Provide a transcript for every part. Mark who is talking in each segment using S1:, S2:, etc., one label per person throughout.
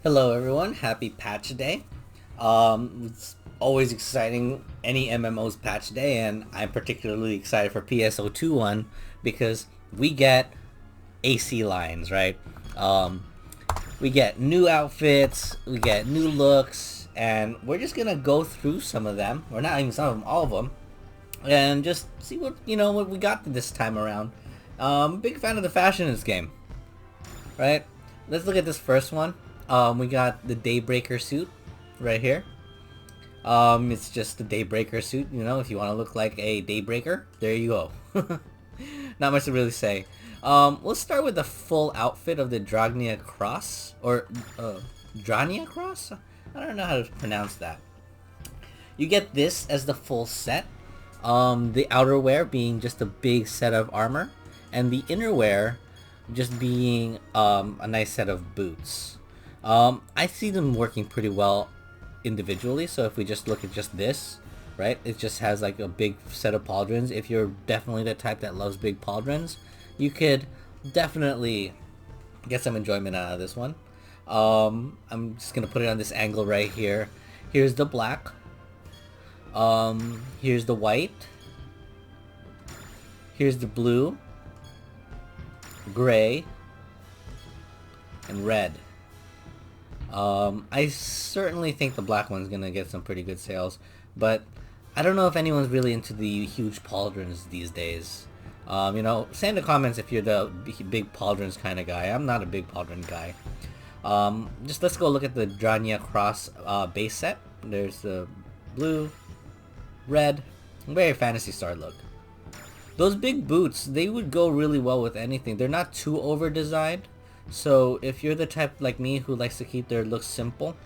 S1: Hello everyone, happy patch day. It's always exciting any MMO's patch day, and I'm particularly excited for PSO2 one because we get AC lines, right? Um, we get new outfits, we get new looks, and we're just gonna go through some of them, or not even some of them, all of them, and just see what we got this time around. Big fan of the fashion in this game, right? Let's look at this first one. We got the Daybreaker suit right here. It's just the Daybreaker suit, if you want to look like a Daybreaker, there you go. Not much to really say. Let's start with the full outfit of the Dragnia Cross, or Dragnia Cross? I don't know how to pronounce that. You get this as the full set. The outerwear being just a big set of armor, and the innerwear just being a nice set of boots. I see them working pretty well individually, so if we just look at just this, right, it just has like a big set of pauldrons. If you're definitely the type that loves big pauldrons, you could definitely get some enjoyment out of this one. I'm just gonna put it on this angle right here. Here's the black. Here's the white. Here's the blue, gray, and red. I certainly think the black one's gonna get some pretty good sales, but I don't know if anyone's really into the huge pauldrons these days. Say in the comments if you're the big pauldrons kind of guy. I'm not a big pauldron guy. Just let's go look at the Dragnia Cross base set. There's the blue, red, very Fantasy Star look. Those big boots, they would go really well with anything. They're not too over designed. So if you're the type like me who likes to keep their looks simple,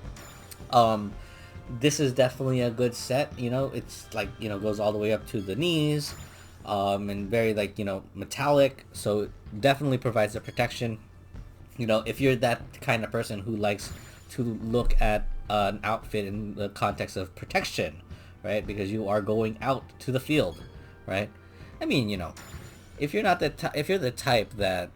S1: this is definitely a good set. It's like, goes all the way up to the knees, and very like, metallic. So it definitely provides the protection. If you're that kind of person who likes to look at an outfit in the context of protection, right? Because you are going out to the field, right? I mean, if you're not if you're the type that,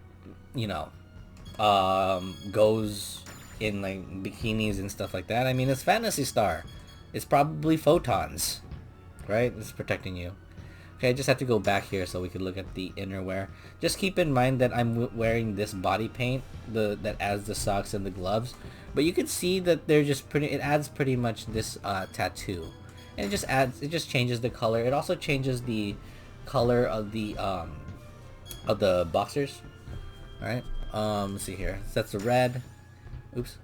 S1: goes in like bikinis and stuff like that, I mean, it's Fantasy Star. It's probably photons, right? It's protecting you. Okay, I just have to go back here so we can look at the innerwear. Just keep in mind that I'm wearing this body paint that adds the socks and the gloves, but you can see that they're just it adds pretty much this tattoo, and it just changes the color. It also changes the color of the boxers. All right. Let's see here. So that's the red. Oops.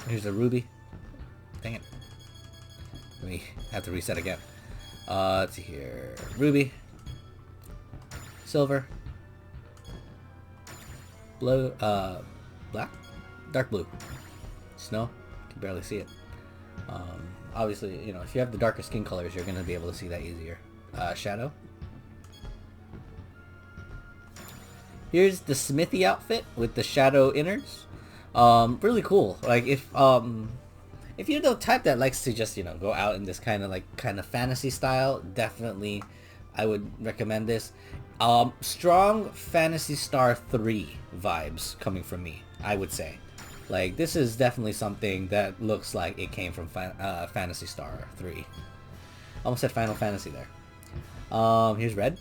S1: Here's the ruby. Dang it. We have to reset again. Let's see here. Ruby. Silver. Blue. Black. Dark blue. Snow. Can barely see it. Obviously, if you have the darker skin colors, you're gonna be able to see that easier. Shadow. Here's the Smithy outfit with the shadow innards. Really cool. Like if you're the type that likes to just go out in this kind of fantasy style, definitely I would recommend this. Strong Fantasy Star 3 vibes coming from me, I would say. Like, this is definitely something that looks like it came from Fantasy Star 3. Almost said Final Fantasy there. Here's red.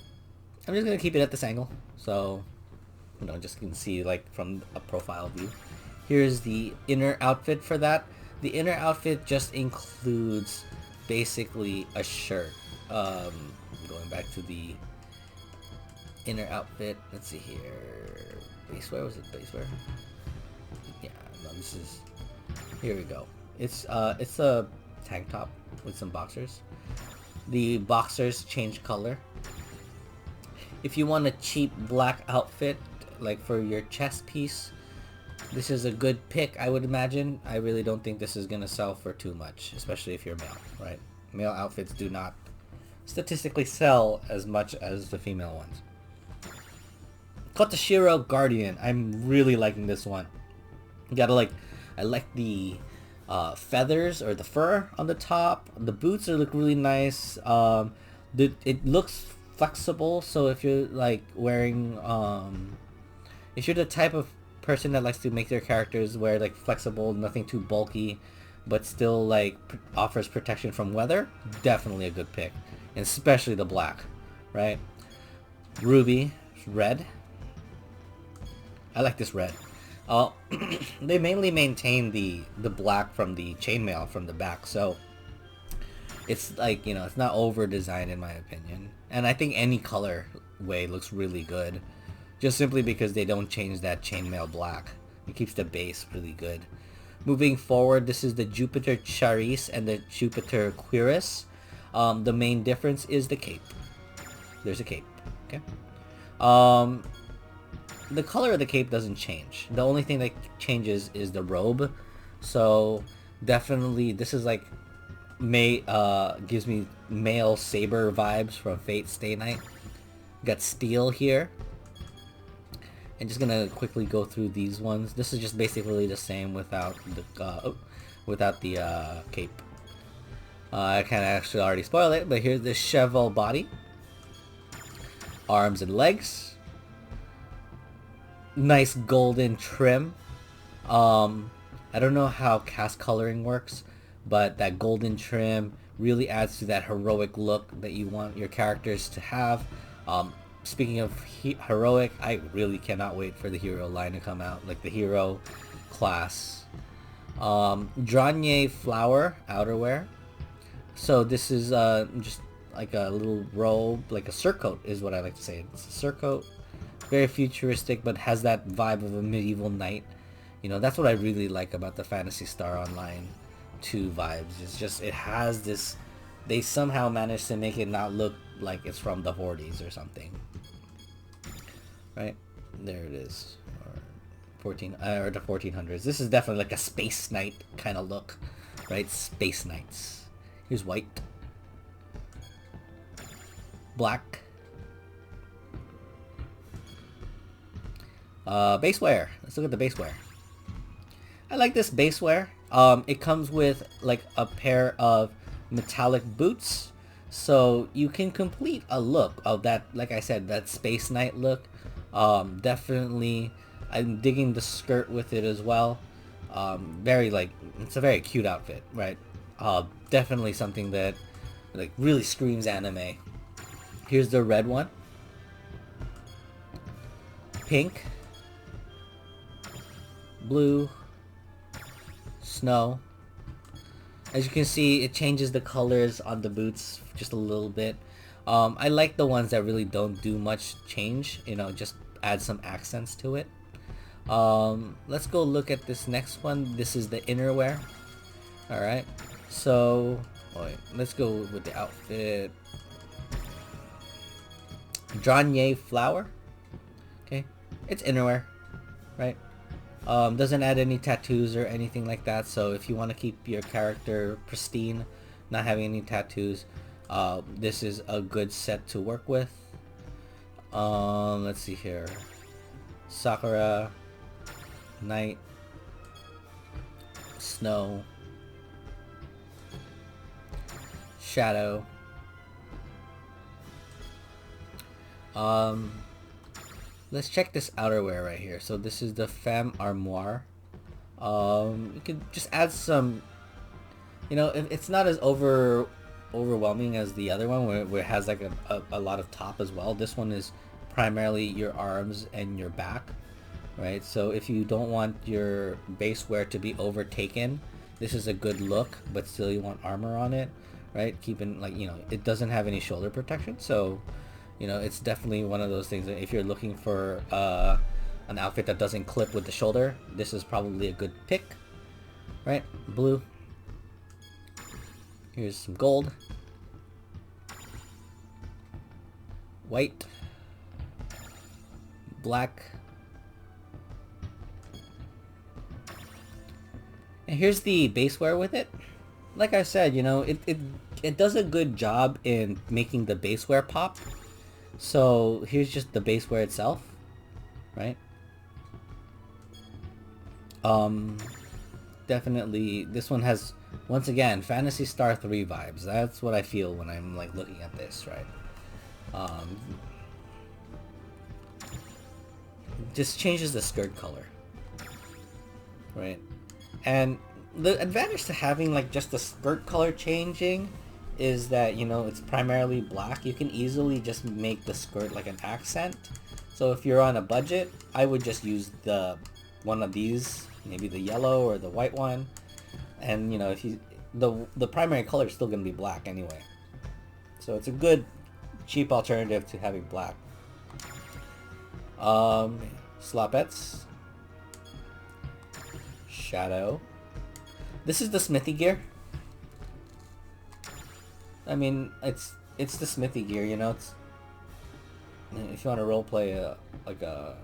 S1: I'm just gonna keep it at this angle, so just can see like from a profile view. Here's the inner outfit for that. The inner outfit just includes basically a shirt. Going back to the inner outfit. Let's see here. Basewear, was it basewear? Yeah, no, this is. Here we go. It's a tank top with some boxers. The boxers change color. If you want a cheap black outfit, like for your chest piece, this is a good pick, I would imagine. I really don't think this is gonna sell for too much, especially if you're male, right? Male outfits do not statistically sell as much as the female ones. Kotashiro Guardian. I'm really liking this one. You gotta I like the feathers or the fur on the top. The boots look really nice. It looks flexible, so if you're like wearing if you're the type of person that likes to make their characters wear like flexible, nothing too bulky, but still like offers protection from weather, definitely a good pick. And especially the black, right? Ruby, red. I like this red. They mainly maintain the black from the chainmail from the back, so it's like, you know, it's not over designed in my opinion. And I think any color way looks really good, just simply because they don't change that chainmail black. It keeps the base really good. Moving forward, this is the Jupitar Charis and the Jupitar Cuirass. The main difference is the cape. There's a cape, okay? The color of the cape doesn't change. The only thing that changes is the robe. So definitely this is like gives me male saber vibes from Fate Stay Night. Got steel here. I'm just gonna quickly go through these ones. This is just basically the same without the cape. I kind of actually already spoiled it, but here's the Cheval body, arms and legs. Nice golden trim. I don't know how cast coloring works, but that golden trim really adds to that heroic look that you want your characters to have. Speaking of heroic, I really cannot wait for the hero line to come out, like the hero class. Dragnie Flower outerwear. So this is just like a little robe, like a surcoat is what I like to say. It's a surcoat, very futuristic, but has that vibe of a medieval knight. You know, that's what I really like about the Phantasy Star Online 2 vibes. It's just, it has this, they somehow managed to make it not look like it's from the 40s or something. Right? There it is. Or the 1400s. This is definitely like a space knight kind of look. Right? Space knights. Here's white. Black. Base wear. Let's look at the base wear. I like this base wear. It comes with like a pair of metallic boots, so you can complete a look of that, like I said, that Space Knight look. Definitely, I'm digging the skirt with it as well. Very like, it's a very cute outfit, right? Definitely something that like really screams anime. Here's the red one. Pink. Blue. Snow. As you can see, it changes the colors on the boots just a little bit. I like the ones that really don't do much change, you know, just add some accents to it. Let's go look at this next one. This is the innerwear. Alright, so let's go with the outfit. Dragnie Flower. Okay, it's innerwear, right? Doesn't add any tattoos or anything like that, so if you want to keep your character pristine, not having any tattoos, this is a good set to work with. Let's see here. Sakura, Night, Snow, Shadow. Let's check this outerwear right here. So this is the Femme Armeure. You can just add some, you know, it's not as overwhelming as the other one where it has like a lot of top as well. This one is primarily your arms and your back, right? So if you don't want your base wear to be overtaken, this is a good look, but still you want armor on it, right? Keeping, like, you know, it doesn't have any shoulder protection, so you know, it's definitely one of those things that if you're looking for an outfit that doesn't clip with the shoulder, this is probably a good pick, right? Blue. Here's some gold. White. Black. And here's the base wear with it. Like I said, you know, it does a good job in making the base wear pop. So here's just the base wear itself, right? Definitely this one has, once again, Phantasy Star 3 vibes. That's what I feel when I'm like looking at this, right? Just changes the skirt color, right? And the advantage to having like just the skirt color changing is that, you know, it's primarily black. You can easily just make the skirt like an accent. So if you're on a budget, I would just use the one of these, maybe the yellow or the white one. And you know, if you the primary color is still going to be black anyway. So it's a good cheap alternative to having black. Salopettes. Shadow. This is the Smithy gear. I mean, it's the Smithy gear, you know. It's, if you want to roleplay like a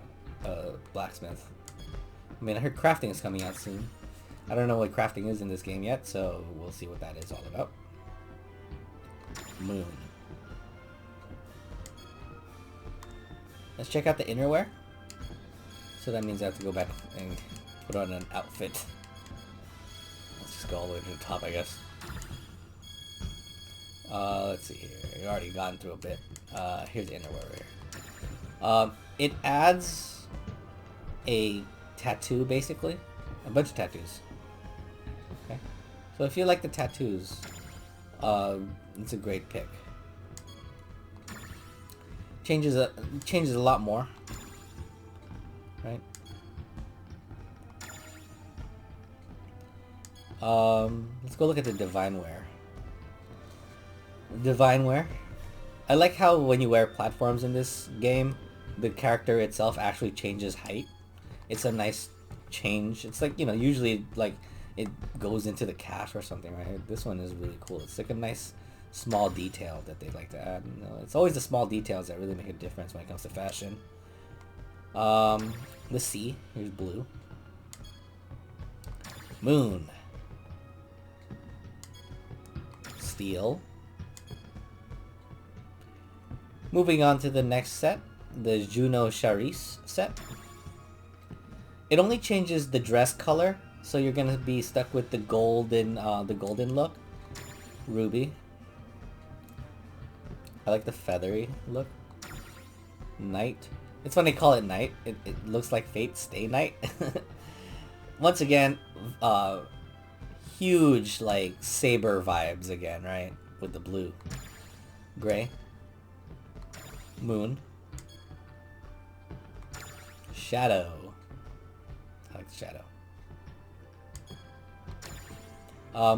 S1: blacksmith. I mean, I heard crafting is coming out soon. I don't know what crafting is in this game yet, so we'll see what that is all about. Moon. Let's check out the innerwear. So that means I have to go back and put on an outfit. Let's just go all the way to the top, I guess. Let's see here. We've already gone through a bit. Here's the innerwear right here. It adds a tattoo, basically. A bunch of tattoos. Okay. So if you like the tattoos, it's a great pick. Changes a lot more. Right? Let's go look at the Divine Wear. Divine Wear. I like how when you wear platforms in this game, the character itself actually changes height. It's a nice change. It's like, you know, usually like it goes into the calf or something, right? This one is really cool. It's like a nice small detail that they like to add. You know, it's always the small details that really make a difference when it comes to fashion. The sea. Here's blue. Moon. Steel. Moving on to the next set, the Juno Charis set. It only changes the dress color, so you're gonna be stuck with the golden look. Ruby. I like the feathery look. Knight. It's when they call it Knight. It looks like Fate Stay Knight. Once again, huge like saber vibes again, right? With the blue. Gray. Moon. Shadow. I like the shadow.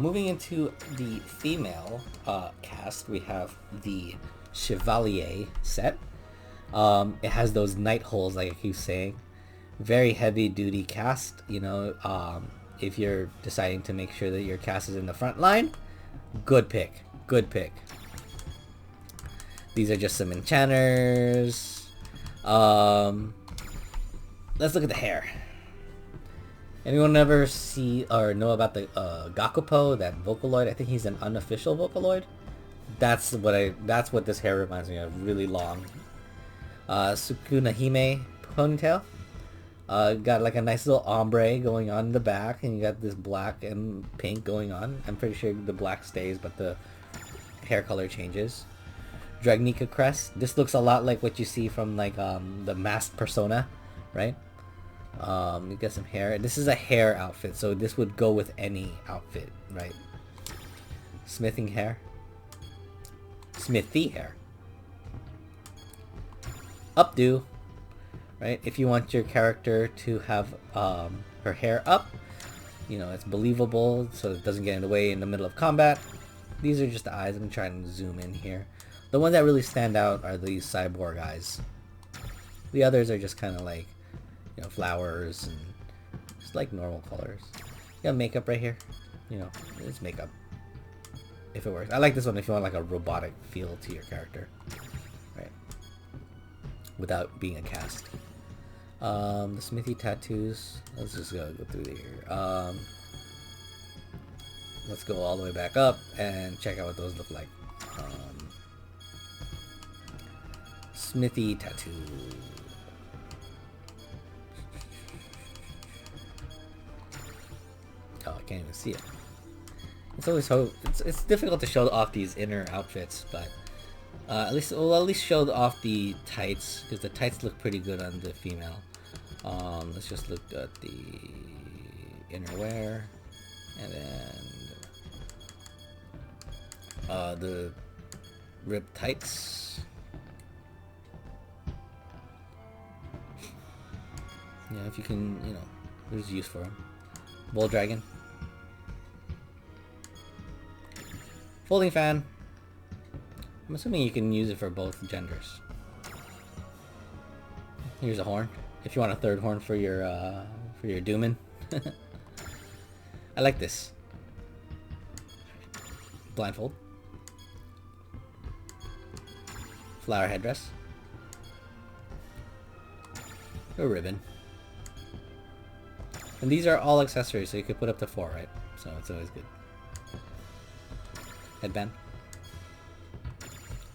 S1: Moving into the female cast, we have the Chevalier set. It has those night holes, like I keep saying. Very heavy duty cast, you know. If you're deciding to make sure that your cast is in the front line, good pick. Good pick. These are just some enchanters. Let's look at the hair. Anyone ever see or know about the Gakupo, that Vocaloid? I think he's an unofficial Vocaloid. That's what this hair reminds me of. Really long. Sukunahime ponytail. Got like a nice little ombre going on in the back, and you got this black and pink going on. I'm pretty sure the black stays, but the hair color changes. Dragnica Crest. This looks a lot like what you see from like the masked persona, right? You got some hair. This is a hair outfit, so this would go with any outfit, right? Smithing hair. Smithy hair. Updo, right? If you want your character to have her hair up, you know, it's believable, so it doesn't get in the way in the middle of combat. These are just the eyes. I'm trying to zoom in here. The ones that really stand out are these cyborg eyes. The others are just kind of like, you know, flowers and just like normal colors. You got makeup right here. You know, it's makeup. If it works. I like this one if you want like a robotic feel to your character. Right. Without being a cast. The Smithy tattoos. Let's just go through here. Let's go all the way back up and check out what those look like. Smithy tattoo. Oh, I can't even see it. It's always it's difficult to show off these inner outfits, but at least show off the tights, because the tights look pretty good on the female. Let's just look at the inner wear, and then the rib tights. Yeah, if you can, you know, there's use for them. Bull dragon. Folding fan. I'm assuming you can use it for both genders. Here's a horn. If you want a third horn for your Doomin. I like this. Blindfold. Flower headdress. A ribbon. And these are all accessories, so you could put up to 4, right? So it's always good. Headband.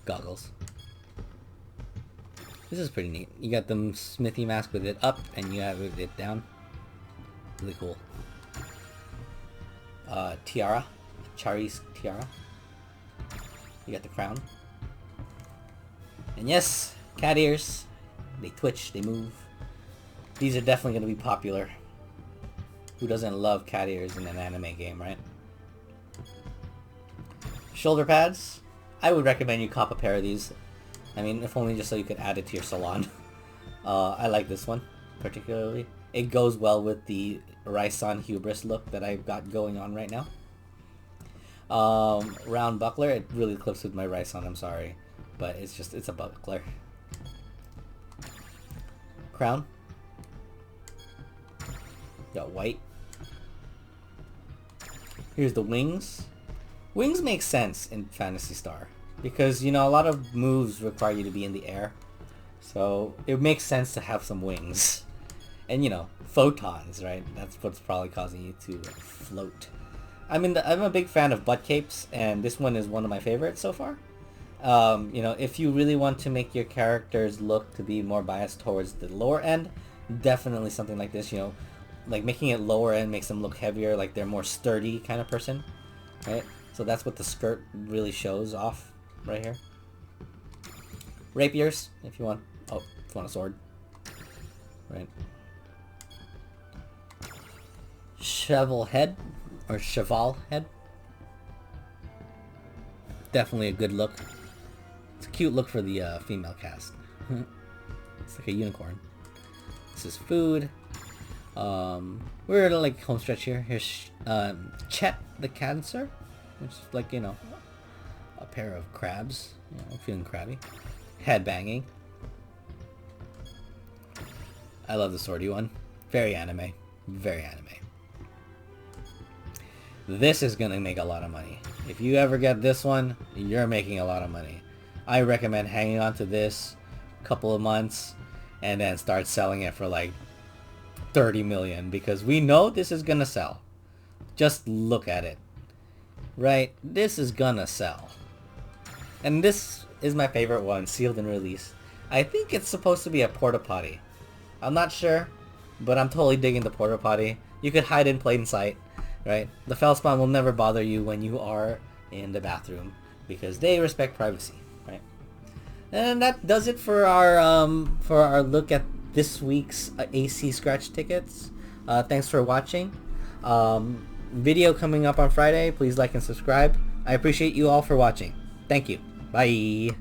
S1: Goggles. This is pretty neat. You got the Smithy mask with it up, and you have it down. Really cool. Tiara. Charis tiara. You got the crown. And yes, cat ears. They twitch, they move. These are definitely going to be popular. Who doesn't love cat ears in an anime game, right? Shoulder pads. I would recommend you cop a pair of these. I mean, if only just so you could add it to your salon. I like this one, particularly. It goes well with the Raison Hubris look that I've got going on right now. Round buckler. It really clips with my Raison, I'm sorry. But it's a buckler. Crown. Got white. Here's the wings. Wings make sense in Phantasy Star. Because, you know, a lot of moves require you to be in the air. So, it makes sense to have some wings. And, you know, photons, right? That's what's probably causing you to float. I mean, I'm a big fan of butt capes, and this one is one of my favorites so far. You know, if you really want to make your characters look to be more biased towards the lower end, definitely something like this, you know. Like, making it lower end makes them look heavier, like they're more sturdy kind of person, right? So that's what the skirt really shows off right here. Rapiers, if you want, if you want a sword, right? Cheval head, or cheval head. Definitely a good look. It's a cute look for the female cast. It's like a unicorn. This is food. We're at like home stretch here. Here's Chet the Cancer, which is like, you know, a pair of crabs. You know, feeling crabby. Head banging. I love the swordy one. Very anime. Very anime. This is gonna make a lot of money. If you ever get this one, you're making a lot of money. I recommend hanging on to this a couple of months and then start selling it for like 30 million, because we know this is gonna sell. Just look at it. Right? This is gonna sell. And this is my favorite one, sealed and released. I think it's supposed to be a porta potty. I'm not sure, but I'm totally digging the porta potty. You could hide in plain sight, right? The Fellspawn will never bother you when you are in the bathroom, because they respect privacy, right? And that does it for our look at this week's AC scratch tickets. Thanks for watching. Video coming up on Friday. Please like and subscribe. I appreciate you all for watching. Thank you. Bye.